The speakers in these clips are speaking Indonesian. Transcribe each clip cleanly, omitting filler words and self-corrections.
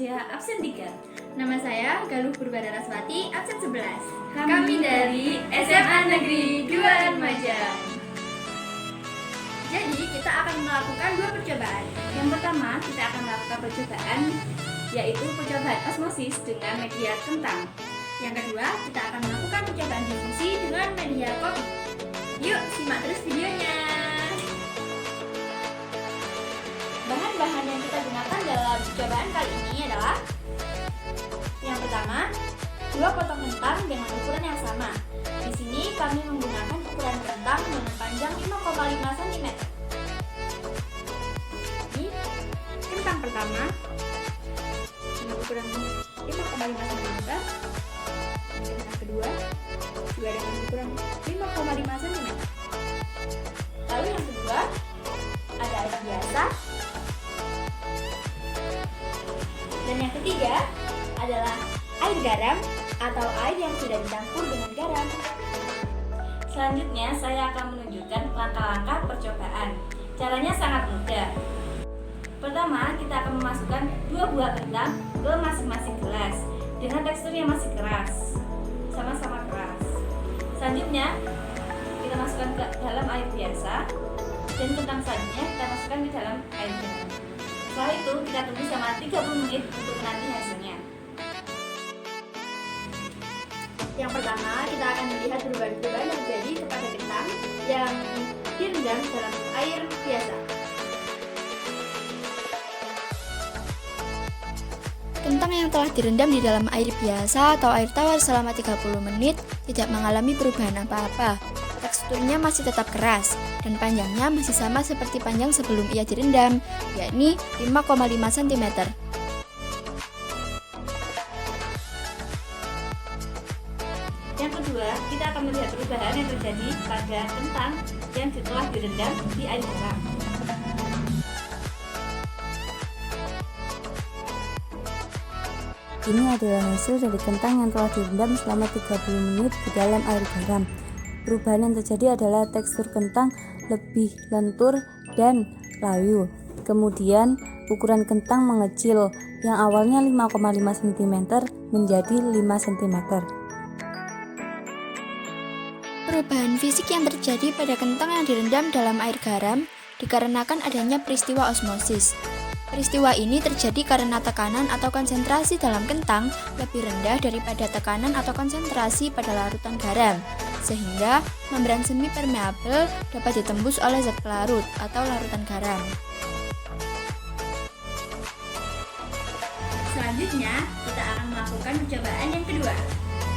Nazia, absen 3. Nama saya Galuh Purbadaraswati, absen 11. Kami dari SMA Negeri 2 Lumajang. Jadi kita akan melakukan 2 percobaan. Yang pertama, kita akan melakukan percobaan yaitu percobaan osmosis dengan media kentang. Yang kedua, kita akan melakukan percobaan difusi dengan media kopi. Yuk, simak terus videonya. Bahan-bahan yang kita gunakan dalam percobaan kali ini adalah: yang pertama, 2 potong kentang dengan ukuran yang sama. Di sini kami menggunakan ukuran kentang dengan panjang 5,5 cm. Ini kentang pertama dengan ukuran 5,5 cm. Kentang kedua juga dengan ukuran 5,5 cm. Lalu yang kedua ada air biasa. Dan yang ketiga adalah air garam atau air yang sudah dicampur dengan garam. Selanjutnya, saya akan menunjukkan langkah-langkah percobaan. Caranya sangat mudah. Pertama, kita akan memasukkan 2 buah kentang ke masing-masing gelas dengan tekstur yang masih keras, sama-sama keras. Selanjutnya, kita masukkan ke dalam air biasa dan kentang selanjutnya kita masukkan ke dalam air garam. Setelah itu, kita tunggu selama 30 menit untuk menanti hasilnya. Yang pertama, kita akan melihat perubahan-perubahan yang terjadi kepada kentang yang direndam dalam air biasa. Kentang yang telah direndam di dalam air biasa atau air tawar selama 30 menit tidak mengalami perubahan apa-apa. Teksturnya masih tetap keras dan panjangnya masih sama seperti panjang sebelum ia direndam, yakni 5,5 cm. Yang kedua, kita akan melihat perubahan yang terjadi pada kentang yang telah direndam di air garam. Ini adalah hasil dari kentang yang telah direndam selama 30 menit di dalam air garam. Perubahan yang terjadi adalah tekstur kentang lebih lentur dan layu. Kemudian, ukuran kentang mengecil yang awalnya 5,5 cm menjadi 5 cm. Perubahan fisik yang terjadi pada kentang yang direndam dalam air garam dikarenakan adanya peristiwa osmosis. Peristiwa ini terjadi karena tekanan atau konsentrasi dalam kentang lebih rendah daripada tekanan atau konsentrasi pada larutan garam, sehingga membran semi permeabel dapat ditembus oleh zat pelarut atau larutan garam. Selanjutnya, kita akan melakukan percobaan yang kedua,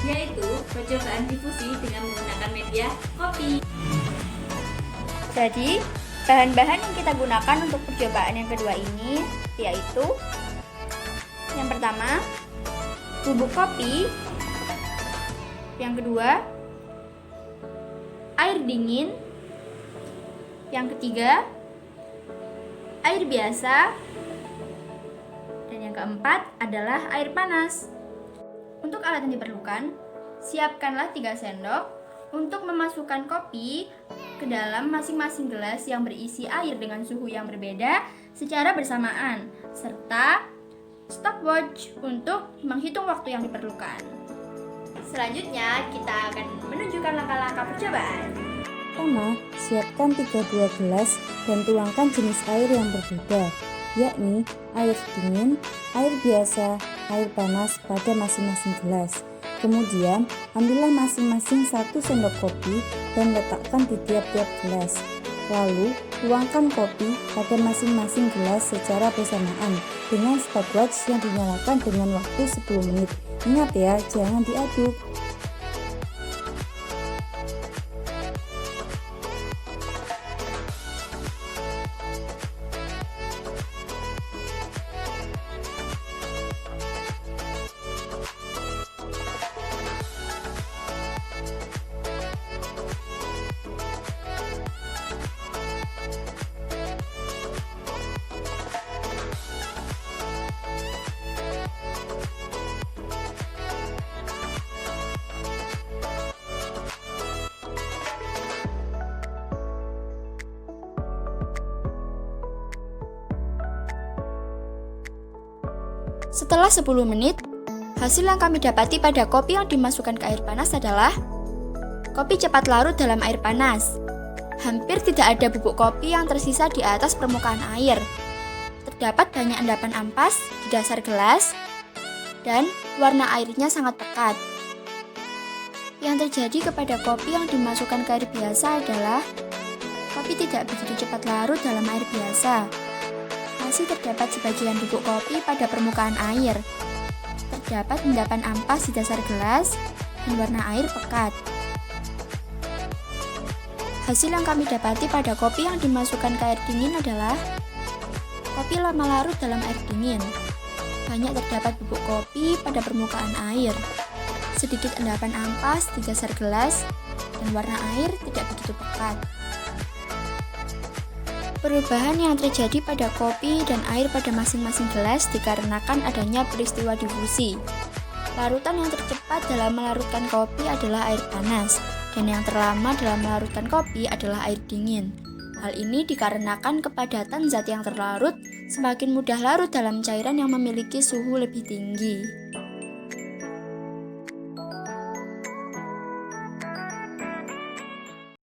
yaitu percobaan difusi dengan menggunakan media kopi. Jadi, bahan-bahan yang kita gunakan untuk percobaan yang kedua ini yaitu: yang pertama, bubuk kopi. Yang kedua, air dingin. Yang ketiga, air biasa. Dan yang keempat adalah air panas. Untuk alat yang diperlukan, siapkanlah 3 sendok untuk memasukkan kopi ke dalam masing-masing gelas yang berisi air dengan suhu yang berbeda secara bersamaan, serta stopwatch untuk menghitung waktu yang diperlukan. Selanjutnya, kita akan menunjukkan langkah-langkah percobaan. Pertama, siapkan 32 gelas dan tuangkan jenis air yang berbeda, yakni air dingin, air biasa, air panas pada masing-masing gelas. Kemudian, ambillah masing-masing 1 sendok kopi dan letakkan di tiap-tiap gelas. Lalu, tuangkan kopi pada masing-masing gelas secara bersamaan dengan stopwatch yang dinyalakan dengan waktu 10 menit. Ingat ya, jangan diaduk. Setelah 10 menit, hasil yang kami dapati pada kopi yang dimasukkan ke air panas adalah kopi cepat larut dalam air panas. Hampir tidak ada bubuk kopi yang tersisa di atas permukaan air. Terdapat banyak endapan ampas di dasar gelas dan warna airnya sangat pekat. Yang terjadi kepada kopi yang dimasukkan ke air biasa adalah kopi tidak begitu cepat larut dalam air biasa. Masih terdapat sebagian bubuk kopi pada permukaan air. Terdapat endapan ampas di dasar gelas dan warna air pekat. Hasil yang kami dapati pada kopi yang dimasukkan ke air dingin adalah kopi lama larut dalam air dingin. Banyak terdapat bubuk kopi pada permukaan air. Sedikit endapan ampas di dasar gelas dan warna air tidak begitu pekat. Perubahan yang terjadi pada kopi dan air pada masing-masing gelas dikarenakan adanya peristiwa difusi. Larutan yang tercepat dalam melarutkan kopi adalah air panas, dan yang terlama dalam melarutkan kopi adalah air dingin. Hal ini dikarenakan kepadatan zat yang terlarut semakin mudah larut dalam cairan yang memiliki suhu lebih tinggi.